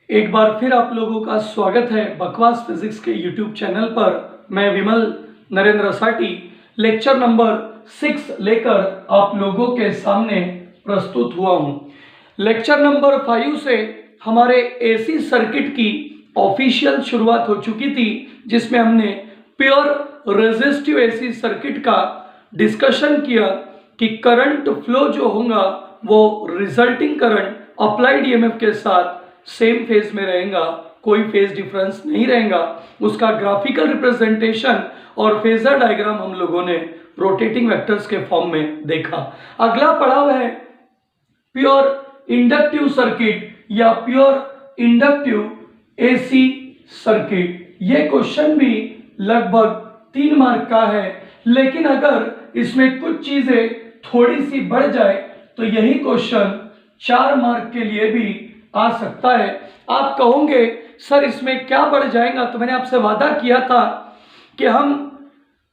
एक बार फिर आप लोगों का स्वागत है बकवास फिजिक्स के यूट्यूब चैनल पर। मैं विमल नरेंद्र साटी लेक्चर नंबर 6 लेकर आप लोगों के सामने प्रस्तुत हुआ हूं। लेक्चर नंबर 5 से हमारे एसी सर्किट की ऑफिशियल शुरुआत हो चुकी थी, जिसमें हमने प्योर रेजिस्टिव एसी सर्किट का डिस्कशन किया कि करंट फ्लो जो होगा वो रिजल्टिंग करंट अप्लाइड ईएमएफ के साथ सेम फेज में रहेगा, कोई फेज डिफरेंस नहीं रहेगा। उसका ग्राफिकल रिप्रेजेंटेशन और फेजर डायग्राम हम लोगों ने रोटेटिंग वेक्टर्स के फॉर्म में देखा। अगला पड़ाव है प्योर इंडक्टिव सर्किट या प्योर इंडक्टिव एसी सर्किट। ये क्वेश्चन भी लगभग 3 मार्क का है, लेकिन अगर इसमें कुछ चीजें थोड़ी सी बढ़ जाए तो यही क्वेश्चन 4 मार्क के लिए भी आ सकता है। आप कहोगे सर इसमें क्या बढ़ जाएगा, तो मैंने आपसे वादा किया था कि हम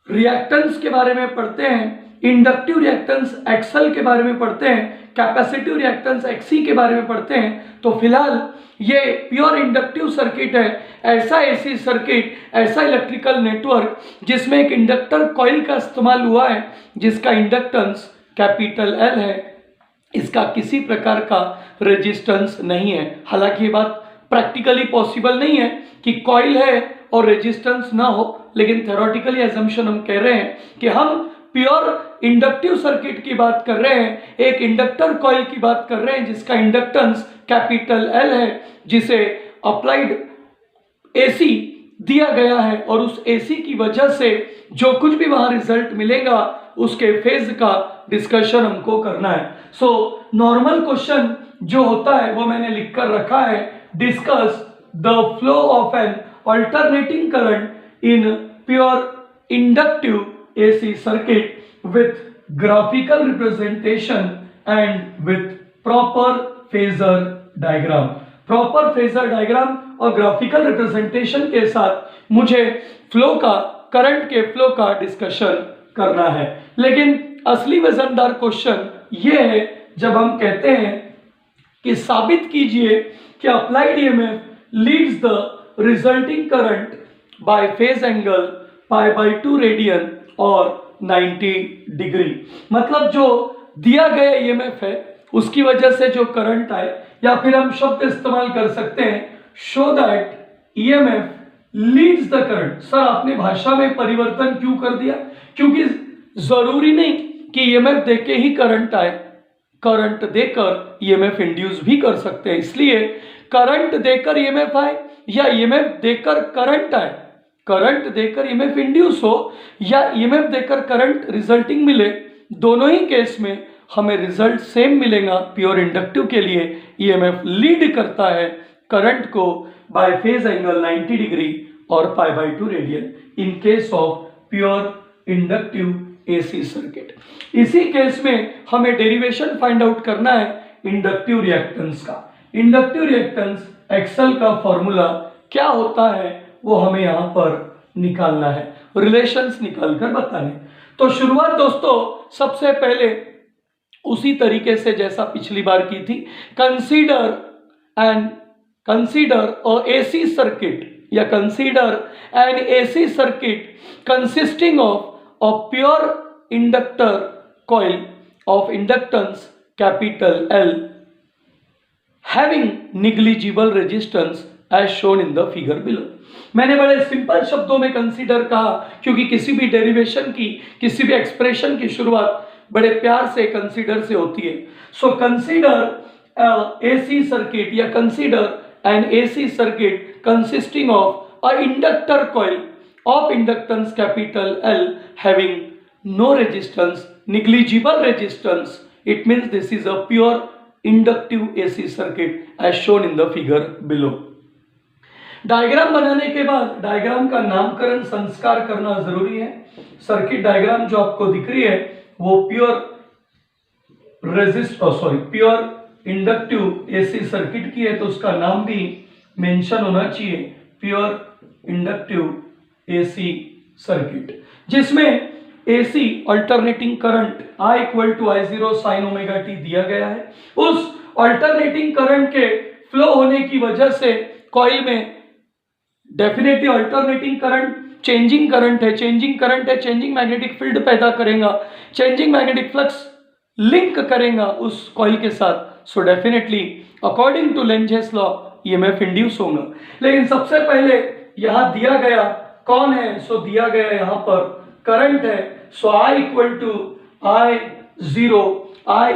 रिएक्टेंस के बारे में पढ़ते हैं, इंडक्टिव रिएक्टेंस एक्सएल के बारे में पढ़ते हैं, कैपेसिटिव रिएक्टेंस एक्सी के बारे में पढ़ते हैं। तो फिलहाल ये प्योर इंडक्टिव सर्किट है, ऐसा एसी सर्किट, ऐसा इलेक्ट्रिकल नेटवर्क जिसमें एक इंडक्टर कॉइल का इस्तेमाल हुआ है, जिसका इंडक्टेंस कैपिटल एल है। इसका किसी प्रकार का रेजिस्टेंस नहीं है। हालांकि ये बात प्रैक्टिकली पॉसिबल नहीं है कि कॉइल है और रेजिस्टेंस ना हो, लेकिन थ्योरेटिकली अजम्पशन हम कह रहे हैं कि हम प्योर इंडक्टिव सर्किट की बात कर रहे हैं, एक इंडक्टर कॉइल की बात कर रहे हैं जिसका इंडक्टेंस कैपिटल एल है, जिसे अप्लाइड एसी दिया गया है, और उस एसी की वजह से जो कुछ भी वहां रिजल्ट मिलेगा उसके फेज का डिस्कशन हमको करना है। सो नॉर्मल क्वेश्चन जो होता है वो मैंने लिखकर रखा है, discuss the flow of N alternating current in pure inductive AC circuit with graphical representation and with proper phasor diagram. Proper phasor diagram और ग्राफिकल रिप्रेजेंटेशन के साथ मुझे फ्लो का, करंट के फ्लो का डिस्कशन करना है। लेकिन असली वजनदार क्वेश्चन ये है जब हम कहते हैं कि साबित कीजिए कि applied EMF leads the resulting current by phase angle π/2 radian और 90 डिग्री। मतलब जो दिया गया ईएमएफ है उसकी वजह से जो करंट आए, या फिर हम शब्द इस्तेमाल कर सकते हैं show that EMF leads the current. Sir आपने भाषा में परिवर्तन क्यों कर दिया? क्योंकि जरूरी नहीं कि ईएमएफ देके ही करंट आए, करंट देकर ईएमएफ इंड्यूस भी कर सकते हैं। इसलिए करंट देकर ईएमएफ आए या ईएमएफ देकर करंट आए, करंट देकर ईएमएफ इंड्यूस हो या ईएमएफ देकर करंट रिजल्टिंग मिले, दोनों ही केस में हमें रिजल्ट सेम मिलेगा। प्योर इंडक्टिव के लिए ईएमएफ लीड करता है करंट को बाय फेज एंगल 90 डिग्री और π/2 radian in case of pure inductive AC circuit. इसी केस में हमें डेरिवेशन फाइंड आउट करना है इंडक्टिव रिएक्टेंस का। इंडक्टिव रिएक्टेंस एक्सएल का फॉर्मूला क्या होता है वो हमें यहां पर निकालना है, रिलेशंस निकालकर बताने। तो शुरुआत दोस्तों सबसे पहले उसी तरीके से जैसा पिछली बार की थी, कंसीडर एसी सर्किट या consider N AC circuit consisting of a pure inductor coil of inductance capital L having negligible resistance as shown in the figure below। मैंने बड़े सिंपल शब्दों में कंसीडर कहा क्योंकि किसी भी डेरिवेशन की, किसी भी एक्सप्रेशन की शुरुआत बड़े प्यार से कंसीडर से होती है। सो कंसीडर एसी सर्किट या consider N AC circuit consisting of a inductor coil of inductance capital L having no resistance, negligible resistance. It means this is a pure inductive AC circuit as shown in the figure below। Diagram बनाने के बाद diagram का नामकरण संस्कार करना जरूरी है। Circuit diagram जो आपको दिख रही है वो प्योर इंडक्टिव एसी सर्किट की है, तो उसका नाम भी मेंशन होना चाहिए, प्योर इंडक्टिव एसी सर्किट, जिसमें AC alternating current I = I0 sin ω t दिया गया है। उस अल्टरनेटिंग करंट के फ्लो होने की वजह से कॉइल में definitely alternating current changing current है, चेंजिंग मैग्नेटिक फील्ड पैदा करेगा, चेंजिंग मैग्नेटिक फ्लक्स लिंक करेगा उस कॉइल के साथ। So definitely according to Lenz's law EMF induce होगा। लेकिन सबसे पहले यहां दिया गया कौन है, सो दिया गया यहां पर करंट है। So I equal to I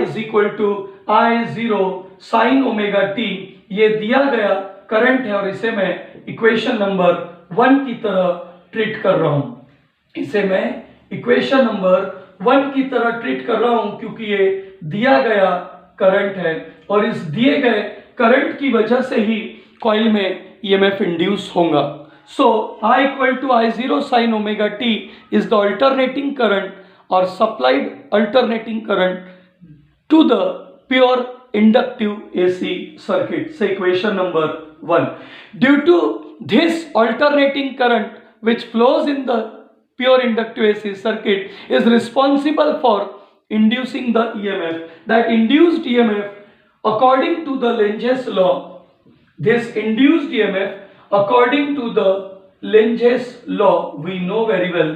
is equal to I0 sine omega T, ये दिया गया करंट है और इसे मैं इक्वेशन नंबर 1 की तरह ट्रीट कर रहा हूं। इसे मैं इक्वेशन नंबर 1 की तरह ट्रीट कर रहा हूं क्योंकि ये दिया गया करंट है और इस दिए गए करंट की वजह से ही कॉइल में ईएमएफ इंड्यूस होगा। So I equal to I0 sine omega t is the alternating current और supplied alternating current to the pure inductive AC circuit. So equation number 1. Due to this alternating current which flows in the pure inductive AC circuit is responsible for inducing the EMF. That induced EMF according to the Lenge's law, this induced EMF according to the Lenge's law, we know very well,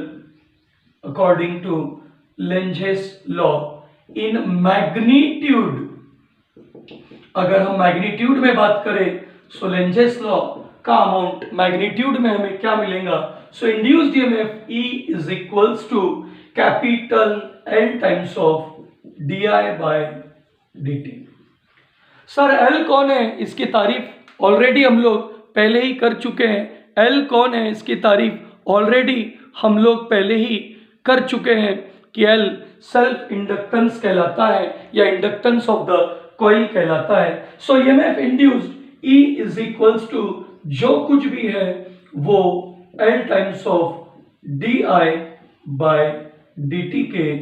according to Lenge's law, in magnitude, अगर हम magnitude में बात करें so Lenz's law का amount magnitude में हमें क्या मिलेगा, so induced EMF E is equals to capital L times of DI by dt। Sir L कौन है, इसकी तारीफ ऑलरेडी हम लोग पहले ही कर चुके हैं। L कौन है, इसकी तारीफ ऑलरेडी हम लोग पहले ही कर चुके हैं कि L सेल्फ इंडक्टेंस कहलाता है या इंडक्टेंस ऑफ द कॉइल कहलाता है। So EMF induced E is equals to जो कुछ भी है वो L times of DI by dt के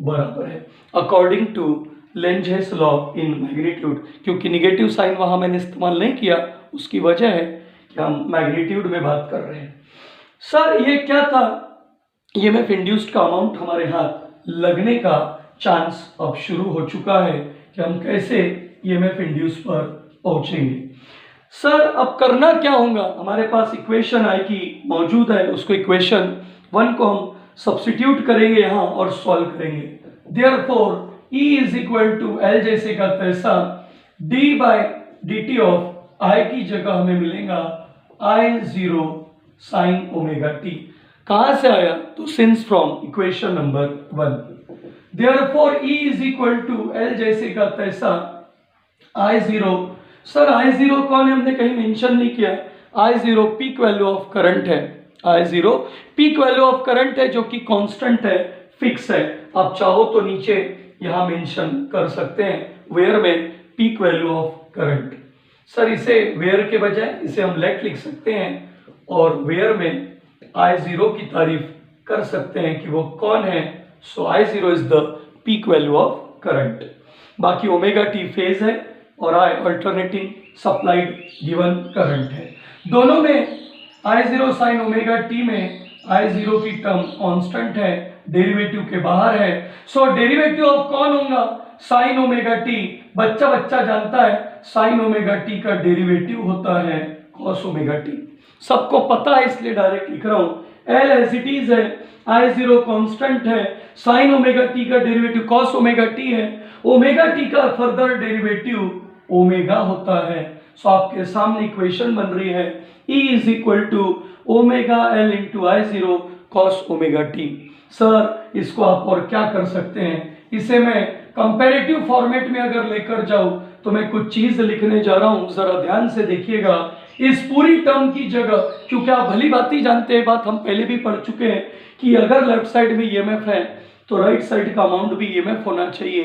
बराबर है according to Lenz's law in magnitude. क्योंकि निगेटिव साइन वहां मैंने इस्तेमाल नहीं किया, उसकी वजह है कि हम मैग्नीट्यूड में बात कर रहे हैं। सर ये क्या था, ईएमएफ इंड्यूस्ड का अमाउंट हमारे हाथ लगने का चांस अब शुरू हो चुका है कि हम कैसे ईएमएफ इंड्यूस पर पहुंचेंगे। सर अब करना क्या होगा, हमारे पास इक्वेशन I की मौजूद है, उसको इक्वेशन 1 को हम सब्स्टिट्यूट करेंगे यहाँ और सॉल्व करेंगे। Therefore E is equal to L जैसे का तैसा d by dt of I की जगह हमें मिलेगा I0 साइन ओमेगा टी। कहां से आया, तो since from equation number 1। Therefore E is equal to L जैसे का तैसा I0। सर I0 कौन है, हमने कहीं मेंशन नहीं किया। I0 peak value of current है, I0 peak value of current है जो कि कांस्टेंट है, फिक्स है। आप चाहो तो नीचे यहां मेंशन कर सकते हैं वेयर में peak value of current. Sir इसे वेयर के बजाय इसे हम लेट लिख सकते हैं और वेयर में I0 की तारीफ कर सकते हैं कि वो कौन है। सो I0 is the peak value of current. बाकी ओमेगा टी फेज है और I alternating supplied given current है। दोनों में I0 साइन ओमेगा टी में I0 की टर्म कांस्टेंट है, डेरिवेटिव के बाहर है। सो डेरिवेटिव ऑफ कौन होगा, साइन ओमेगा टी। बच्चा बच्चा जानता है साइन ओमेगा टी का डेरिवेटिव होता है कॉस ओमेगा टी, सबको पता है इसलिए डायरेक्ट लिख रहा हूं। L एज इट इज है, I0 कांस्टेंट है, साइन ओमेगा टी का डेरिवेटिव कॉस ओमेगा टी है, ओमेगा टी का फर्दर डेरिवेटिव ओमेगा होता है। सो आपके सामने इक्वेशन बन रही है E is equal to omega L into I0 cos omega T. Sir इसको आप और क्या कर सकते हैं, इसे मैं कंपैरेटिव फॉर्मेट में अगर लेकर जाऊं तो मैं कुछ चीज लिखने जा रहा हूं, जरा ध्यान से देखिएगा। इस पूरी टर्म की जगह, क्योंकि आप भली बात ही जानते हैं, बात हम पहले भी पढ़ चुके हैं कि अगर लेफ्ट साइड में ईएमएफ है तो राइट साइड का अमाउंट भी ईएमएफ होना चाहिए।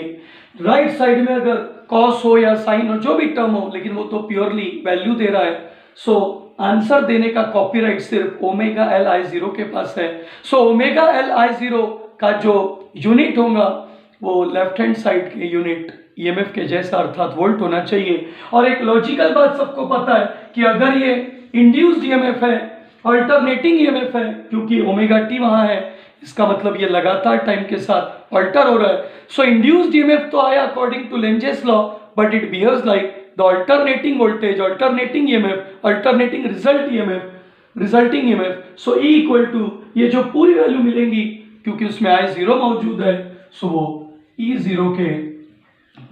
राइट साइड में अगर कॉस हो या साइन हो, जो भी टर्म हो, लेकिन वो तो प्योरली वैल्यू दे रहा है। सो आंसर देने का कॉपीराइट सिर्फ ओमेगा L I0 के पास है। सो ओमेगा L I0 का जो यूनिट होगा वो लेफ्ट हैंड साइड के यूनिट ईएमएफ के जैसा अर्थात वोल्ट होना चाहिए। और एक लॉजिकल बात सबको पता है कि अगर ये इंड्यूस्ड ईएमएफ है, अल्टरनेटिंग ईएमएफ है, क्योंकि ओमेगा टी वहां है, इसका मतलब ये लगातार टाइम के साथ अल्टर हो रहा है। सो इंड्यूस्ड ईएमएफ तो आया according to Lenz's law, but it behaves like the alternating voltage, alternating EMF, alternating result EMF, resulting EMF. So E equal to, ये जो पूरी वैल्यू मिलेंगी क्योंकि उसमें आई जीरो मौजूद है, सो वो ई जीरो के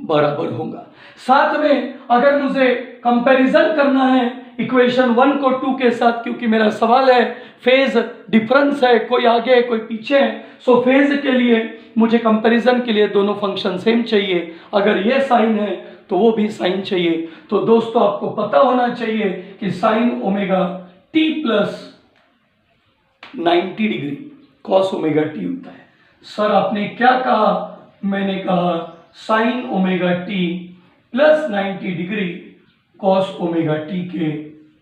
बराबर होगा। साथ में अगर मुझे कंपैरिजन करना है इक्वेशन 1 को 2 के साथ, क्योंकि मेरा सवाल है फेज डिफरेंस है, कोई आगे है कोई पीछे है, सो फेज के लिए मुझे कंपैरिजन के लिए दोनों फंक्शन सेम चाहिए। अगर ये साइन है तो वो भी साइन चाहिए। तो दोस्तों आपको पता होना चाहिए कि sign omega T plus 90 degree cos omega T होता है। सर आपने क्या कहा? मैंने कहा sign omega T plus 90 degree cos omega T के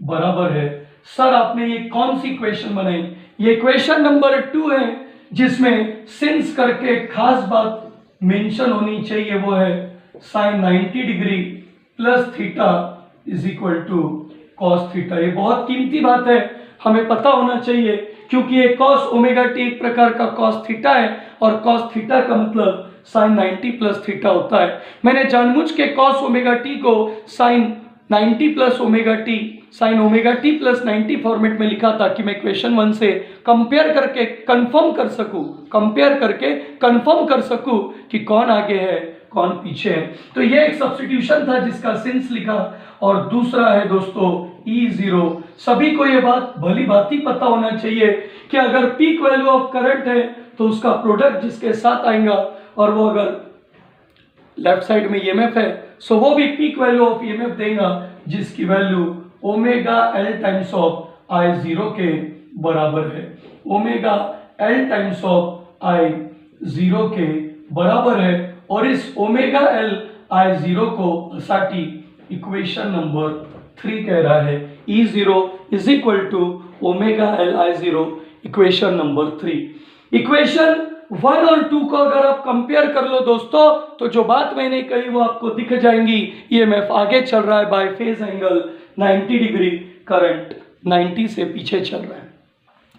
बराबर है। सर आपने ये कौन सी इक्वेशन बनाई? ये इक्वेशन नंबर 2 है, जिसमें सिंस करके खास बात मेंशन होनी चाहिए, वो है sine 90 degree plus theta is equal to cos theta. ये बहुत कीमती बात है, हमें पता होना चाहिए, क्योंकि ये कॉस ओमेगा टी एक प्रकार का कॉस थीटा है और कॉस थीटा का मतलब साइन 90 प्लस थीटा होता है। मैंने जानबूझ के कॉस ओमेगा टी को sine 90 plus omega T, sine omega T plus 90 format में लिखा था कि मैं इक्वेशन 1 से कंपेयर करके कंफर्म कर सकूं, कंपेयर करके कंफर्म कर सकूं कि कौन आगे है कौन पीछे है। तो ये एक सब्स्टिट्यूशन था जिसका सिंस लिखा। और दूसरा है दोस्तों ई जीरो। सभी को ये बात भली भांति पता होना चाहिए कि अगर पीक वैल्यू ऑफ करंट है तो उसका प्रोडक्ट जिसके साथ आएगा, और वो अगर लेफ्ट साइड में ईएमएफ है, सो वो भी पीक वैल्यू ऑफ ईएमएफ देगा, जिसकी value omega L times of I zero के बराबर है। Omega L times of I zero के बराबर है। और इस ओमेगा एल आई जीरो को असाटी इक्वेशन नंबर 3 कह रहा है। E zero is equal to omega L I zero, equation number 3। Equation 1 और 2 को अगर आप कंपेयर कर लो दोस्तों, तो जो बात मैंने कही वो आपको दिख जाएंगी। ईएमएफ आगे चल रहा है bye phase angle 90 degree, current 90 से पीछे चल रहा है।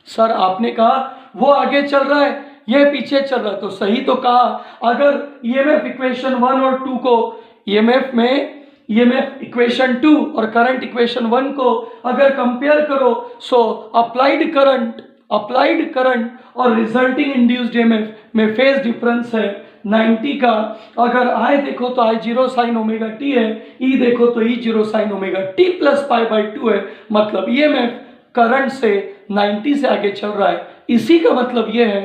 सर आपने कहा वो आगे चल रहा है ये पीछे चल रहा है, तो सही तो कहा। अगर ईएमएफ इक्वेशन 1 और 2 को, ईएमएफ में ईएमएफ इक्वेशन 2 और करंट इक्वेशन 1 को अगर कंपेयर करो, सो अप्लाइड करंट और रिजल्टिंग इंड्यूस्ड ईएमएफ में फेज डिफरेंस है 90 का। अगर आई देखो तो I zero sine omega T है, ई देखो तो E zero sine omega T plus pi by 2 है। मतलब ईएमएफ करंट से 90 से आगे चल रहा है। इसी का मतलब यह है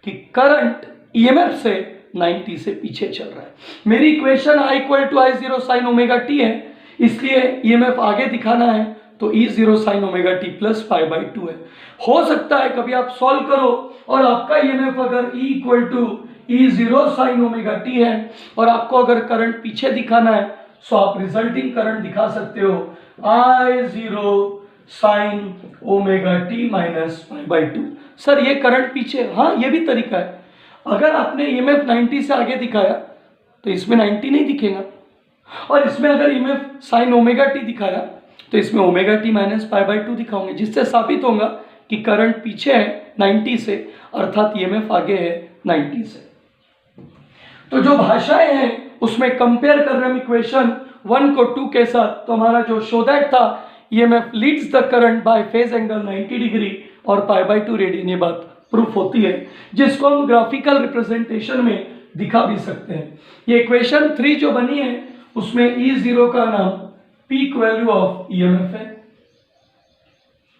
कि करंट ईएमएफ से 90 से पीछे चल रहा है। मेरी equation I equal to I zero sine omega T है, इसलिए ईएमएफ आगे दिखाना है तो E zero sine omega T plus pi by 2 है। हो सकता है कभी आप सॉल्व करो और आपका ईएमएफ अगर E equal to E zero sine omega T है और आपको अगर करंट पीछे दिखाना है, सो आप रिजल्टिंग करंट दिखा सकते हो I zero sine omega t minus pi by 2। Sir ये करंट पीछे, हाँ ये भी तरीका है। अगर आपने ईएमएफ 90 से आगे दिखाया तो इसमें 90 नहीं दिखेगा, और इसमें अगर ईएमएफ साइन ओमेगा टी दिखाया तो इसमें omega t minus pi by 2 दिखाऊंगे, जिससे साबित होगा कि करंट पीछे है 90 से, अर्थात ईएमएफ आगे है 90 से। तो जो भाषाएं हैं उसमें कंपेयर कर रहे हैं इक्वेशन 1 को 2 के साथ। तो हमारा जो शो दैट था, EMF leads the current by phase angle 90 degree और पाई बाई 2 रेडियन, ये बात प्रूफ होती है, जिसको हम ग्राफिकल रिप्रेजेंटेशन में दिखा भी सकते हैं। ये इक्वेशन 3 जो बनी है उसमें ई जीरो का नाम पीक वैल्यू ऑफ ईएमएफ है।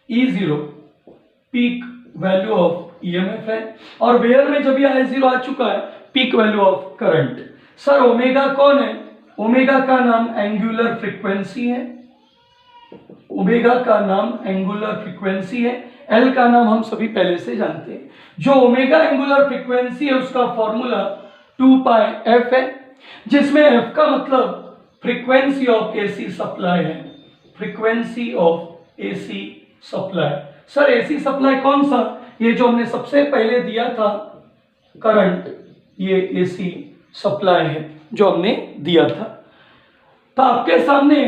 E zero peak value of EMF है, और वेयर में जब ये आई जीरो आ चुका है peak value of current. Sir omega कौन है? ओमेगा का नाम एंगुलर फ्रीक्वेंसी है। ओमेगा का नाम एंगुलर फ्रीक्वेंसी है। एल का नाम हम सभी पहले से जानते हैं। जो ओमेगा एंगुलर फ्रीक्वेंसी है उसका फॉर्मूला 2 पाई एफ है, जिसमें एफ का मतलब फ्रीक्वेंसी ऑफ एसी सप्लाई है। Frequency of AC supply. Sir AC supply कौन सा? ये जो हमने सबसे पहले दिया था करंट, ये एसी सप्लाई है जो हमने दिया था। तो आपके सामने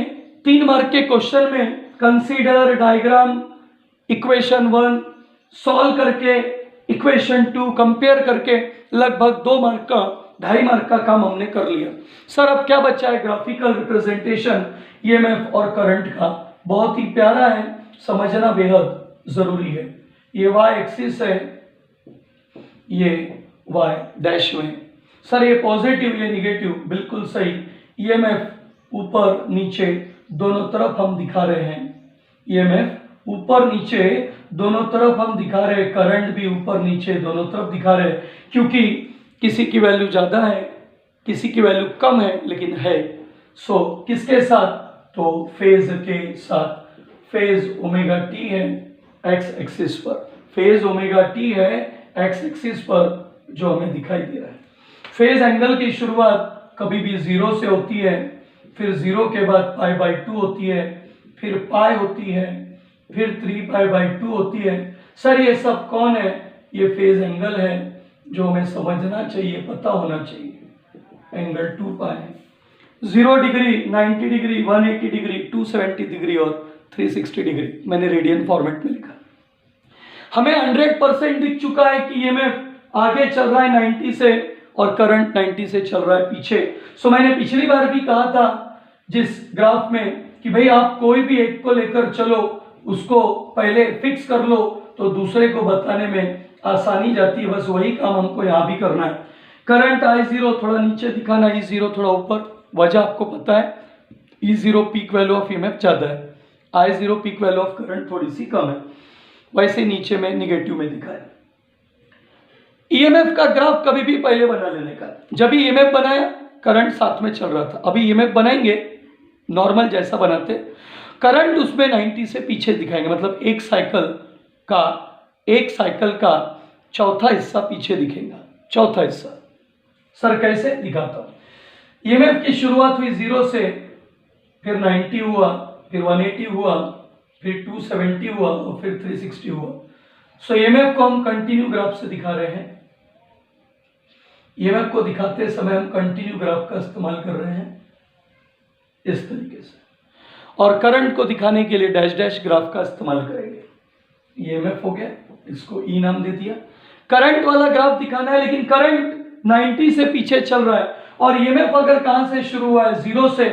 3 मार्क के क्वेश्चन में कंसीडर डायग्राम इक्वेशन 1 सॉल्व करके इक्वेशन 2 कंपेयर करके लगभग 2 मार्क का 2.5 मार्क का काम हमने कर लिया। सर अब क्या बचा है? ग्राफिकल रिप्रेजेंटेशन ईएमएफ और करंट का। बहुत ही प्यारा है, समझना बेहद जरूरी है। ये वाई एक्सिस है, ये वाई डैश में। सर ये पॉजिटिव, ये निगेटिव, बिल्कुल सही। ईएमएफ ऊपर नीचे दोनों तरफ हम दिखा रहे हैं। ईएमएफ ऊपर नीचे दोनों तरफ हम दिखा रहे हैं, करंट भी ऊपर नीचे दोनों तरफ दिखा रहे हैं, क्योंकि किसी की वैल्यू ज़्यादा है, किसी की वैल्यू कम है, लेकिन है। सो किसके साथ? तो फेज के साथ। फेज ओमेगा टी है एक्स एक्सिस पर, फेज ओमेगा टी है एक्स एक्सिस पर, जो हमें दिखाई दे रहा है। फेज एंगल की शुरुआत कभी भी 0 से होती है, फिर 0 के बाद π/2 होती है, फिर पाई होती है, फिर 3π/2 होती है। सर ये सब कौन है? ये फेज एंगल है, जो हमें समझना चाहिए, पता होना चाहिए। एंगल 2π है, 0 डिग्री, 90 डिग्री, 180 डिग्री, 270 डिग्री और 360 डिग्री मैंने रेडियन फॉर्मेट में लिखा। हमें 100% दिख चुका है कि ईएमएफ आगे चल रहा है 90 से और करंट 90 से चल रहा है पीछे। सो मैंने पिछली बार भी कहा था जिस ग्राफ में कि भाई आप कोई भी एक को लेकर चलो, उसको पहले फिक्स कर लो तो दूसरे को बताने में आसानी जाती है। बस वही काम हमको यहाँ भी करना है। करंट I0 थोड़ा नीचे दिखाना, E0 थोड़ा ऊपर। वजह आपको पता है, E0 peak value of EMF ज़्यादा है, I0 peak value of current थोड़ी सी कम है, वैसे नीचे में निगेटिव में दिखाया। ईएमएफ का ग्राफ कभी भी पहले बना लेने का। जब भी ईएमएफ बनाया करंट साथ में चल रहा था, अभी ईएमएफ बनाएंगे नॉर्मल जैसा बनाते, करंट उसमें 90 से पीछे दिखाएंगे, मतलब एक साइकिल का चौथा हिस्सा पीछे दिखेगा, चौथा हिस्सा। सर कैसे? दिखाता हूं। ईएमएफ की शुरुआत हुई 0 से, फिर 90 हुआ, फिर 180 हुआ, फिर 270 हुआ और फिर 360 हुआ। सो ईएमएफ को हम कंटिन्यू ग्राफ से दिखा रहे हैं। ईएमएफ को दिखाते समय हम कंटिन्यू ग्राफ का इस्तेमाल कर रहे हैं इस तरीके से, और करंट को दिखाने के लिए डैश डैश ग्राफ का इस्तेमाल करेंगे। ईएमएफ हो गया, इसको ई नाम दे दिया। करंट वाला ग्राफ दिखाना है, लेकिन करंट 90 से पीछे चल रहा है और ईएमएफ अगर कहां से शुरू हुआ है? 0 से।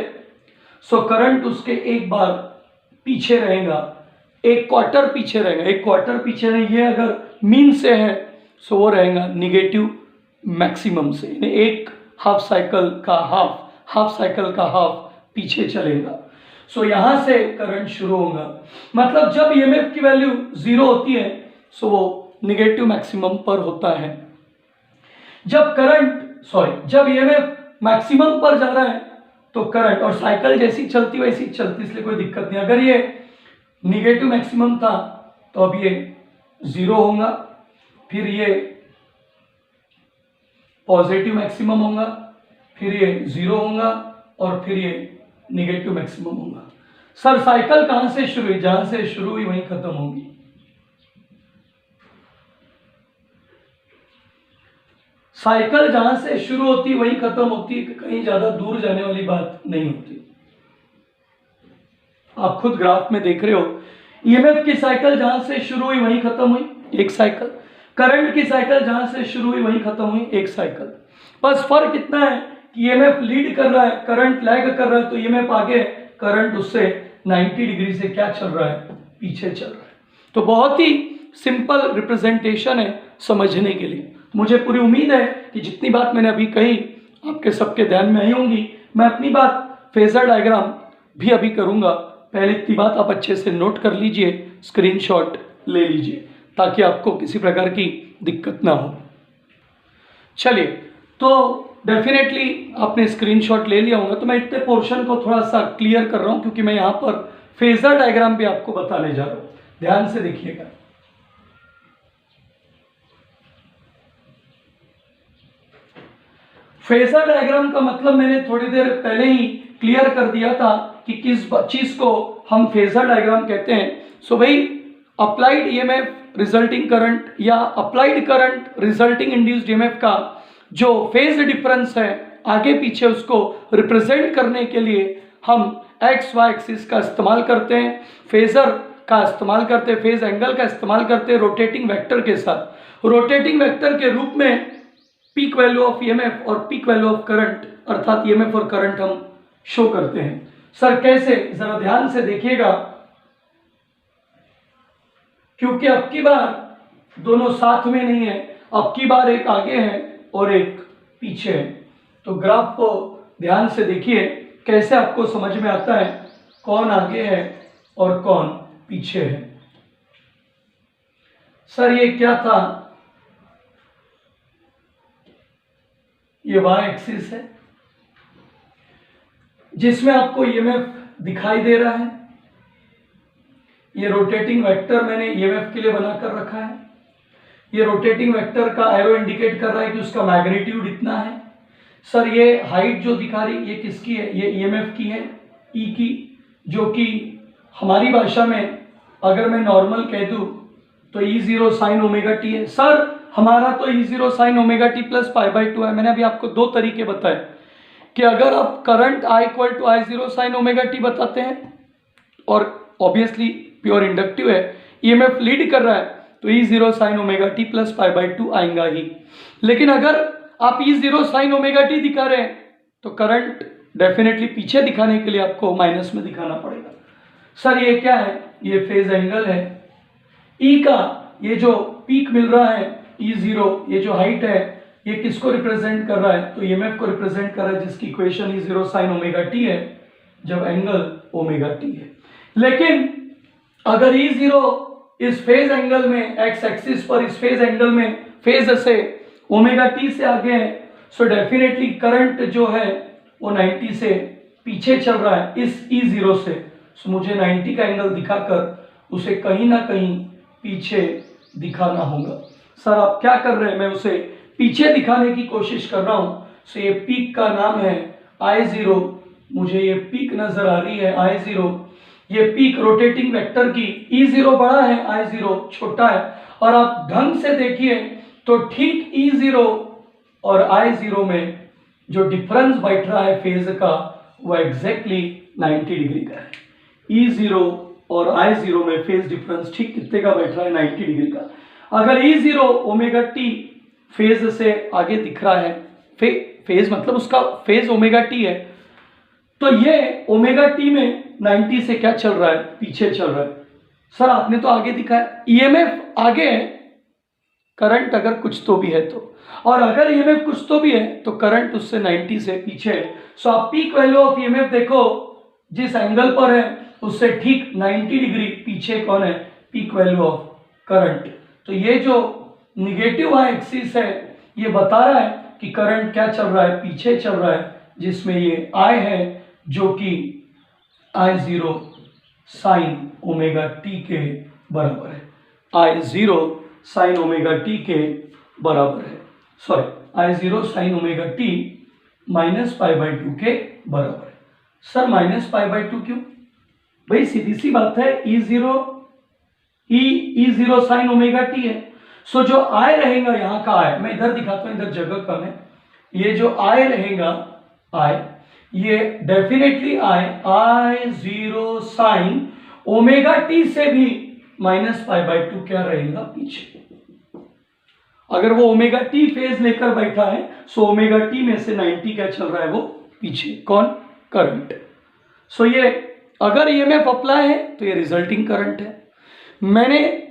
सो करंट उसके एक बार पीछे रहेगा, एक क्वार्टर पीछे रहेगा, एक क्वार्टर पीछे नहीं। ये अगर मीन से है सो वो रहेगा निगेटिव मैक्सिमम से, यानी एक हाफ साइकिल का हाफ पीछे चलेगा। सो यहां से करंट शुरू होगा। मतलब जब ईएमएफ की वैल्यू 0 होती है सो वो निगेटिव मैक्सिमम पर होता है। जब ईएमएफ मैक्सिमम पर जा रहा है तो करंट, और साइकिल जैसी चलती वैसी चलती, इसलिए कोई दिक्कत नहीं। अगर ये निगेटिव मैक्सिमम था तो अब ये 0 होगा, फिर ये पॉजिटिव मैक्सिमम होगा, फिर ये 0 होगा और फिर ये निगेटिव मैक्सिमम होगा। सर साइकिल कहां से शुरू हुई? जहां से शुरू हुई वहीं खत्म होगी। साइकिल जहां से शुरू होती वहीं खत्म होती, कहीं ज्यादा दूर जाने वाली बात नहीं होती। आप खुद ग्राफ में देख रहे हो, ईएमएफ की साइकिल जहां से शुरू हुई वहीं खत्म हुई, एक साइकिल। करंट की साइकिल जहां से शुरू हुई वहीं खत्म हुई, एक साइकिल। बस फर्क इतना है कि ईएमएफ लीड कर रहा है, करंट लैग कर रहा है, तो ईएमएफ आगे, करंट उससे 90 डिग्री से क्या चल रहा है? पीछे चल रहा है। तो बहुत ही सिंपल रिप्रेजेंटेशन है समझने के लिए। मुझे पूरी उम्मीद है कि जितनी बात मैंने अभी कही आपके सबके ध्यान में आई होंगी। मैं अपनी बात फेजर डायग्राम भी अभी करूंगा, पहले इतनी बात आप अच्छे से नोट कर लीजिए, स्क्रीनशॉट ले लीजिए, ताकि आपको किसी प्रकार की दिक्कत ना हो। चलिए, तो डेफिनेटली आपने स्क्रीनशॉट ले लिया होगा, तो मैं इतने पोर्शन को थोड़ा सा क्लियर कर रहा हूं, क्योंकि मैं यहाँ पर फेजर डायग्राम भी आपको बताने जा रहा हूँ। ध्यान से देखिएगा। फेजर डायग्राम का मतलब मैंने थोड़ी देर पहले ही क्लियर कर दिया था कि किस चीज को हम फेजर डायग्राम कहते हैं। सो भाई, अप्लाइड ईएमएफ रिजल्टिंग करंट या applied current resulting induced EMF का जो फेज डिफरेंस है आगे पीछे, उसको रिप्रेजेंट करने के लिए हम एक्स वाई एक्सिस का इस्तेमाल करते हैं, फेजर का इस्तेमाल करते हैं, फेज एंगल का इस्तेमाल करते हैं रोटेटिंग वेक्टर के साथ। रोटेटिंग वेक्टर के रूप में पीक वैल्यू ऑफ ईएमएफ और पीक वैल्यू ऑफ करंट अर्थात ईएमएफ और करंट हम शो करते हैं। सर कैसे, जरा ध्यान से देखिएगा, क्योंकि अब की बार दोनों साथ में नहीं है, अब की बार एक आगे है और एक पीछे है। तो ग्राफ को ध्यान से देखिए कैसे आपको समझ में आता है कौन आगे है और कौन पीछे है। सर ये क्या था, ये वाई एक्सिस है जिसमें आपको ईएमएफ दिखाई दे रहा है। ये रोटेटिंग वेक्टर मैंने ईएमएफ के लिए बनाकर रखा है। ये रोटेटिंग वेक्टर का एरो इंडिकेट कर रहा है कि उसका मैग्नीट्यूड इतना है। सर ये हाइट जो दिखा रही ये किसकी है, ये ईएमएफ की है, ई की, जो कि हमारी भाषा में अगर मैं नॉर्मल कह दूं तो E0 साइन ओमेगा टी है। सर हमारा तो E0 sign omega T plus π/2 है। मैंने अभी आपको दो तरीके बताए कि अगर आप current I equal to I0 sine omega T बताते हैं और ऑब्वियसली प्योर इंडक्टिव है, ईएमएफ लीड कर रहा है, तो E0 sign omega T plus π/2 आएगा ही। लेकिन अगर आप E0 साइन ओमेगा टी दिखा रहे हैं तो करंट डेफिनेटली पीछे दिखाने के लिए आपको माइनस में दिखाना पड़ेगा। सर ये क्या है, ये फेज एंगल है। E का ये जो पीक मिल रहा है E0, ये जो हाइट है, ये किसको रिप्रेजेंट कर रहा है, तो ईएमएफ को रिप्रेजेंट कर रहा है, जिसकी equation E0 sign omega T है जब एंगल ओमेगा टी है। लेकिन अगर E0 इस फेज एंगल में एक्स एक्सिस पर इस फेज एंगल में फेज से ओमेगा टी से आगे है, सो डेफिनेटली करंट जो है वो 90 से पीछे चल रहा है इस E0 से। सो मुझे 90 का एंगल दिखाकर उसे कहीं ना कहीं पीछे दिखाना होगा। सर आप क्या कर रहे हैं, मैं उसे पीछे दिखाने की कोशिश कर रहा हूं। सो ये पीक का नाम है I0, मुझे ये पीक नजर आ रही है I0। ये पीक रोटेटिंग वेक्टर की E0 बड़ा है, I0 छोटा है, और आप ढंग से देखिए तो ठीक E0 और I0 में जो डिफरेंस बैठ रहा है फेज का वो एग्जैक्टली 90 डिग्री का है। E0 और I0 में फेज डिफरेंस ठीक कितने का बैठ रहा है, 90 डिग्री का। अगर E0 ओमेगा टी फेज से आगे दिख रहा है, फेज मतलब उसका फेज ओमेगा टी है, तो ये ओमेगा टी में 90 से क्या चल रहा है, पीछे चल रहा है। सर आपने तो आगे दिखाया, ईएमएफ आगे है, करंट अगर कुछ तो भी है तो, और अगर ईएमएफ कुछ तो भी है तो करंट उससे 90 से पीछे है। सो आप पीक वैल्यू ऑफ ईएमएफ देखो, जिस एंगल पर है उससे ठीक 90 डिग्री पीछे कौन है, पीक वैल्यू ऑफ करंट। तो ये जो निगेटिव वाई एक्सिस है ये बता रहा है कि करंट क्या चल रहा है, पीछे चल रहा है, जिसमें ये I है जो कि I0 साइन ओमेगा टी के बराबर है, I0 साइन ओमेगा टी के बराबर है, sorry I0 sine omega t minus π/2 के बराबर है। सर माइनस π/2 क्यों, भाई सीधी सी बात है, E0 साइन ओमेगा टी है। सो जो I रहेगा यहाँ का I, मैं इधर दिखाता हूँ, इधर जगह कम है, ये जो I रहेगा I, ये definitely I0 sine omega T से भी माइनस π/2 क्या रहेगा, पीछे। अगर वो ओमेगा टी फेज लेकर बैठा है, सो ओमेगा टी में से 90 क्या चल रहा है, वो पीछे, कौन, करंट। सो ये अगर ईएमएफ अप्लाई है तो ये रिजल्टिंग करंट है। मैंने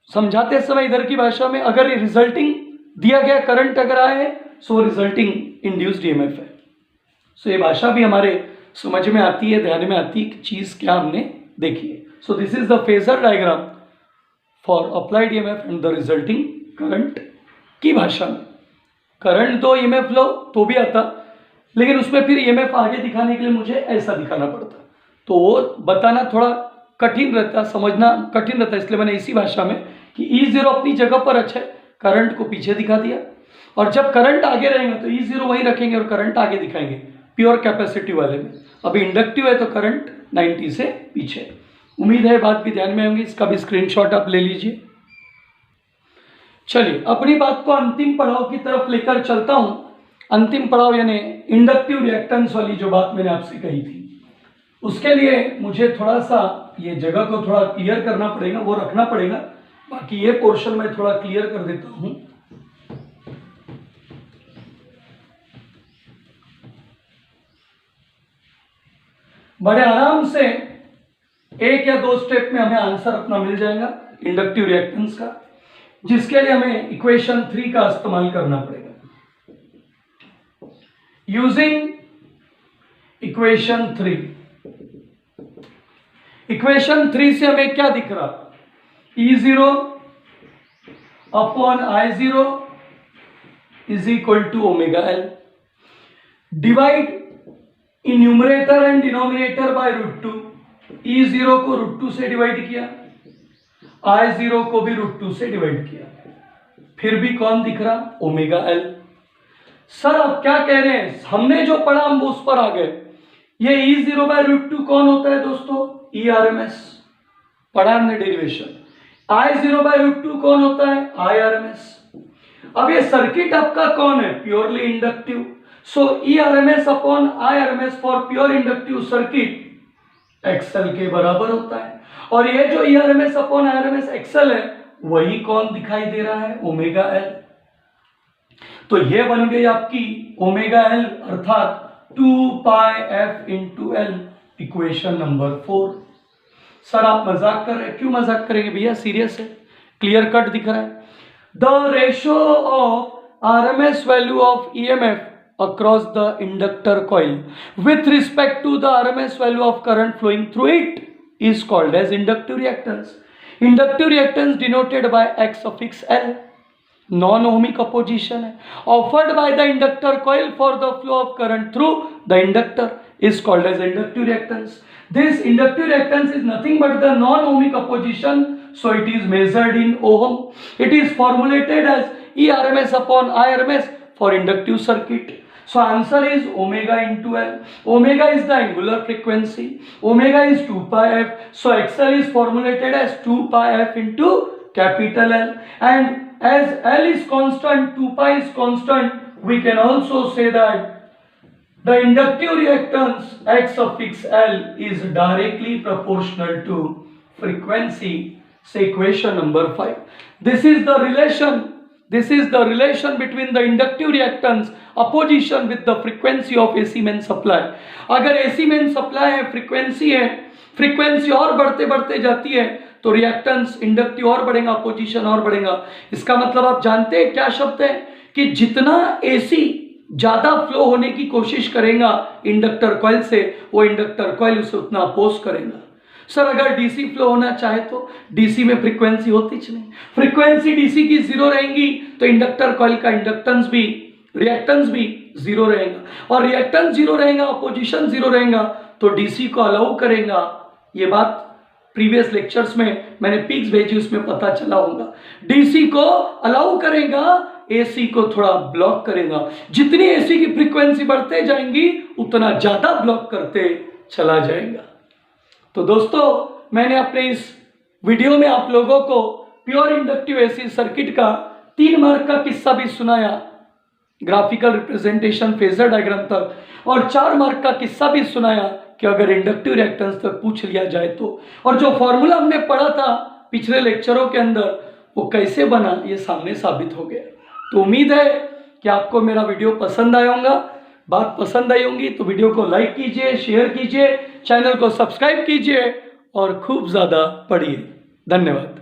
समझाते समय इधर की भाषा में अगर रिजल्टिंग दिया गया करंट अगर आए है, सो रिजल्टिंग इंड्यूस्ड ईएमएफ है। सो ये भाषा भी हमारे समझ में आती है, ध्यान में आती है कि चीज क्या हमने देखी है। So this is the phasor diagram for applied EMF and the resulting current की भाषा में। करंट तो ईएमएफ लो तो भी आता, लेकिन उसमें फिर ईएमएफ आगे दिखाने के लिए मुझे ऐसा दिखाना पड़ता, तो वो बताना थोड़ा कठिन रहता, समझना कठिन रहता। इसलिए मैंने इसी भाषा में कि E0 अपनी जगह पर अच्छा है, करंट को पीछे दिखा दिया, और जब करंट आगे रहेंगे तो E0 वहीं रखेंगे और करंट आगे दिखाएंगे प्योर कैपेसिटी वाले में। अभी इंडक्टिव है तो करंट 90 से पीछे। उम्मीद है बात भी ध्यान में होंगी, इसका भी स्क्रीनशॉट आप ले लीजिए। चलिए अपनी बात को अंतिम पड़ाव की तरफ लेकर चलता हूं। अंतिम पड़ाव यानी इंडक्टिव रिएक्टेंस वाली जो बात मैंने आपसे कही थी, उसके लिए मुझे थोड़ा सा ये जगह को थोड़ा क्लियर करना पड़ेगा, वो रखना पड़ेगा। बाकी ये पोर्शन मैं थोड़ा क्लियर कर देता हूं। बड़े आराम से एक या दो स्टेप में हमें आंसर अपना मिल जाएगा इंडक्टिव रिएक्टेंस का, जिसके लिए हमें इक्वेशन 3 का इस्तेमाल करना पड़ेगा। यूजिंग इक्वेशन 3, इक्वेशन 3 से हमें क्या दिख रहा, E0 upon I0 is equal to omega L, divide in numerator and denominator by √2। E0 को √2 से डिवाइड किया, I0 को भी √2 से डिवाइड किया, फिर भी कौन दिख रहा, ओमेगा एल। सर अब क्या कह रहे हैं, हमने जो पढ़ा हम उस पर आ गए। ये E0 बाय √2 कौन होता है दोस्तों, ERMS, पढ़ा हमने डेरिवेशन। I0 बाय √2 कौन होता है, IRMS। अब ये सर्किट आपका कौन है, purely inductive, so ERMS upon IRMS for pure inductive circuit XL के बराबर होता है। और ये जो ERMS अपॉन IRMS XL है वही कौन दिखाई दे रहा है, ओमेगा एल। तो ये बन गई आपकी ओमेगा एल अर्थात 2 पाई f into L, equation number 4। Sir आप मजाक कर रहे हैं, क्यों मजाक करेंगे भैया, सीरियस है, क्लियर कट दिख रहा है। The ratio of RMS value of EMF across the inductor coil with respect to the RMS value of current flowing through it is called as inductive reactance. Inductive reactance denoted by X suffix L, non-ohmic opposition है, offered by the inductor coil for the flow of current through the inductor is called as inductive reactance. This inductive reactance is nothing but the non-ohmic opposition, so it is measured in ohm. It is formulated as ERMS upon IRMS for inductive circuit. So answer is omega into L. Omega is the angular frequency. Omega is 2 pi f. So XL is formulated as 2 pi f into capital L. And as L is constant, 2 pi is constant, we can also say that the inductive reactance X suffix L is directly proportional to frequency. Say equation number 5. This is the relation. This is the relation between the inductive reactance opposition with the frequency of AC main supply. अगर AC main supply है, frequency है, frequency और बढ़ते बढ़ते जाती है तो reactance inductive और बढ़ेगा, अपोजिशन और बढ़ेगा। इसका मतलब आप जानते हैं क्या शब्द है कि जितना AC ज्यादा फ्लो होने की कोशिश करेगा इंडक्टर कॉइल से, वो इंडक्टर कॉइल उसे उतना अपोज करेगा। सर अगर डीसी फ्लो होना चाहे तो डीसी में फ्रीक्वेंसी होती नहीं, फ्रीक्वेंसी डीसी की 0 रहेंगी तो इंडक्टर कॉइल का इंडक्टेंस भी, रिएक्टेंस भी 0 रहेगा, और रिएक्टेंस 0 रहेगा, अपोजिशन 0 रहेगा तो डीसी को अलाउ करेगा। ये बात प्रीवियस लेक्चर्स में मैंने पिक्स भेजी, उसमें पता चला होगा। डीसी को अलाउ करेगा, एसी को थोड़ा ब्लॉक करेगा। जितनी एसी की फ्रीक्वेंसी बढ़ते जाएंगी उतना ज्यादा ब्लॉक करते चला जाएगा। तो दोस्तों मैंने अपने इस वीडियो में आप लोगों को प्योर इंडक्टिव एसी सर्किट का 3 मार्क का किस्सा भी सुनाया, ग्राफिकल रिप्रेजेंटेशन फेजर डायग्राम तक, और 4 मार्क का किस्सा भी सुनाया कि अगर इंडक्टिव रिएक्टेंस तक पूछ लिया जाए तो, और जो फॉर्मूला हमने पढ़ा था पिछले लेक्चरों के अंदर वो कैसे बना ये सामने साबित हो गया। तो उम्मीद है कि आपको मेरा वीडियो पसंद आया होगा। बात पसंद आई होंगी तो वीडियो को लाइक कीजिए, शेयर कीजिए, चैनल को सब्सक्राइब कीजिए और खूब ज़्यादा पढ़िए। धन्यवाद।